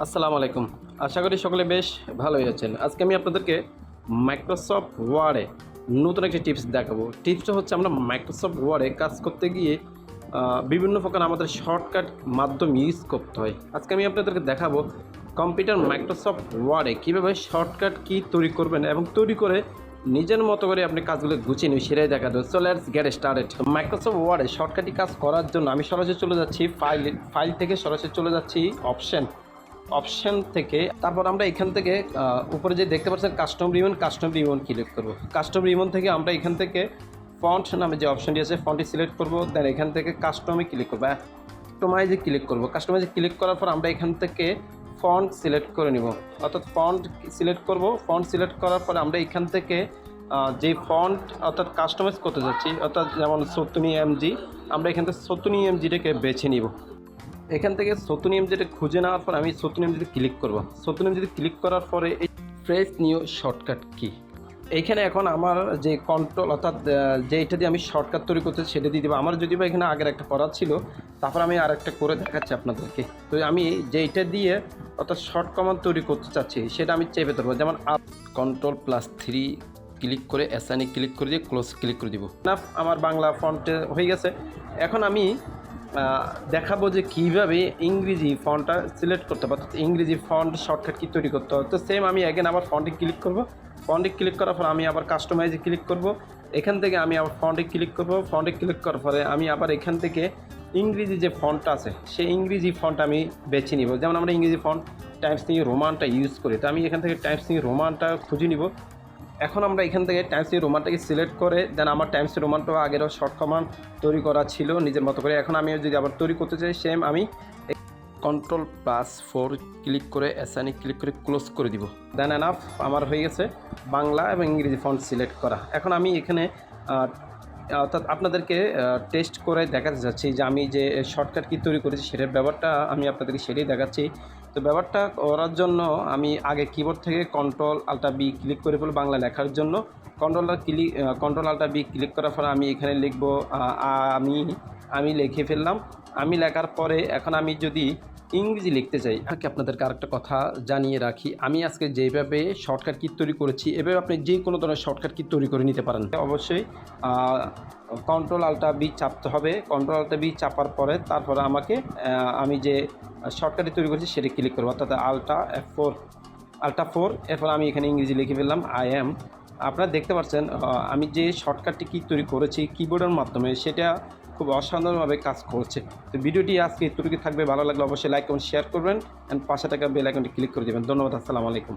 আসসালামু আলাইকুম। আশা করি সকলে বেশ ভালোই আছেন। আজকে আমি আপনাদেরকে মাইক্রোসফট ওয়ার্ডে নতুন একটি টিপস দেখাবো। টিপসটা হচ্ছে আমরা মাইক্রোসফট ওয়ার্ডে কাজ করতে গিয়ে বিভিন্ন প্রকার আমাদের শর্টকাট মাধ্যম ইউজ করতে হয়। আজকে আমি আপনাদেরকে দেখাবো কম্পিউটার মাইক্রোসফট ওয়ার্ডে কীভাবে শর্টকাট কী তৈরি করবেন এবং তৈরি করে নিজের মতো করে আপনি কাজগুলো গুছিয়ে নিয়ে সেটাই দেখা দেবো। So let's get started. Microsoft ওয়ার্ডে শর্টকাটি কাজ করার জন্য আমি সরাসরি চলে যাচ্ছি ফাইল থেকে সরাসরি চলে যাচ্ছি অপশন থেকে। তারপর আমরা এখান থেকে উপরে যে দেখতে পাচ্ছেন কাস্টম রিবন ক্লিক করব। কাস্টম রিবন থেকে আমরা এখান থেকে ফন্ট নামে যে অপশনটি আছে ফন্টটি সিলেক্ট করব। দেন এখান থেকে কাস্টমে ক্লিক করব, কাস্টমাইজে ক্লিক করব। কাস্টমাইজে ক্লিক করার পর আমরা এখান থেকে ফন্ট সিলেক্ট করে নিব, অর্থাৎ ফন্ট সিলেক্ট করব। ফন্ট সিলেক্ট করার পর আমরা এখান থেকে যে ফন্ট অর্থাৎ কাস্টমাইজ করতে যাচ্ছি, অর্থাৎ যেমন 37 MG, আমরা এখান থেকে 37 MGটাকে বেছে নিব। এখান থেকে 37 MGটা খুঁজে নেওয়ার পর আমি 37 MGতে ক্লিক করব। 37 MGতে ক্লিক করার পরে এই প্রেস নিউ শর্টকাট কি, এইখানে এখন আমার যে কন্ট্রোল অর্থাৎ যেইটা দিয়ে আমি শর্টকাট তৈরি করতে সেটা দিয়ে দেবো। আমার যদি বা এখানে আগের একটা করা ছিল, তারপর আমি আরেকটা করে দেখাচ্ছি আপনাদেরকে। তো আমি যেইটা দিয়ে অর্থাৎ শর্ট কমান্ড তৈরি করতে চাচ্ছি সেটা আমি চেপে ধরবো। যেমন Ctrl+3 ক্লিক করে অ্যাসাইনে ক্লিক করে দিয়ে ক্লোজ ক্লিক করে দিব না। আমার বাংলা ফন্টে হয়ে গেছে। এখন আমি দেখাবো যে কীভাবে ইংরেজি ফন্টটা সিলেক্ট করতে হবে, অর্থাৎ ইংরেজি ফন্ট শর্টকাট কী তৈরি করতে হবে। তো সেম আমি অ্যাগেন আবার ফন্টে ক্লিক করব। ফন্টে ক্লিক করার পর আমি আবার কাস্টমাইজে ক্লিক করব। এখান থেকে আমি আবার ফন্টে ক্লিক করব। ফন্টে ক্লিক করার পরে আমি আবার এখান থেকে ইংরেজি যে ফন্টটা আছে সেই ইংরেজি ফন্ট আমি বেছে নিব। যেমন আমরা ইংরেজি ফন্ট টাইমস নিউ রোমানটা ইউজ করি, তো আমি এখান থেকে টাইমস নিউ রোমানটা খুঁজে নিব। এখন আমরা এখান থেকে টাইমস নিউ রোমানটাকে সিলেক্ট করে দেন আমার টাইমস নিউ রোমানটাও আগেরও শর্ট কমান্ড তৈরি করা ছিল নিজের মতো করে। এখন আমি যদি আবার তৈরি করতে চাই সেম আমি Ctrl+4 ক্লিক করে অ্যাসাইনে ক্লিক করে ক্লোজ করে দিব। দেন এনাফ আমার হয়ে গেছে বাংলা এবং ইংরেজি ফন্ট সিলেক্ট করা। এখন আমি এখানে অর্থাৎ আপনাদেরকে টেস্ট করে দেখাতে যাচ্ছি যে আমি যে শর্টকাট কি তৈরি করেছি সেটার ব্যাপারটা আমি আপনাদেরকে সেটাই দেখাচ্ছি। তো ব্যাপারটা করার জন্য আমি আগে কিবোর্ড থেকে Ctrl+Alt+B ক্লিক করে ফেলব বাংলা লেখার জন্য। Ctrl+Alt+B ক্লিক করার পর আমি এখানে লিখব আমি লিখে ফেললাম। আমি লেখার পরে এখন আমি যদি ইংরেজি লিখতে চাই, আপনাদেরকে আরেকটা কথা জানিয়ে রাখি, আমি আজকে যেভাবে শর্টকাট কি তৈরি করেছি এভাবে আপনি যে কোনো ধরনের শর্টকাট কি তৈরি করে নিতে পারেন। অবশ্যই Ctrl+Alt+B চাপতে হবে। Ctrl+Alt+B চাপার পরে তারপরে আমাকে আমি যে শর্টকাটটি তৈরি করেছি সেটা ক্লিক করবো, অর্থাৎ Alt+4 এরপর আমি এখানে ইংরেজি লিখে ফেললাম আই এম। আপনারা দেখতে পাচ্ছেন আমি যে শর্টকাটটি কি তৈরি করেছি কিবোর্ডের মাধ্যমে সেটা খুব অসাধারণভাবে কাজ করছে। তো ভিডিওটি আজকে এতটুকু থাকবে। ভালো লাগলে অবশ্যই লাইক এবং শেয়ার করবেন অ্যান্ড পাশে থাকা বেল আইকনটি ক্লিক করে দেবেন। ধন্যবাদ। আসসালামু আলাইকুম।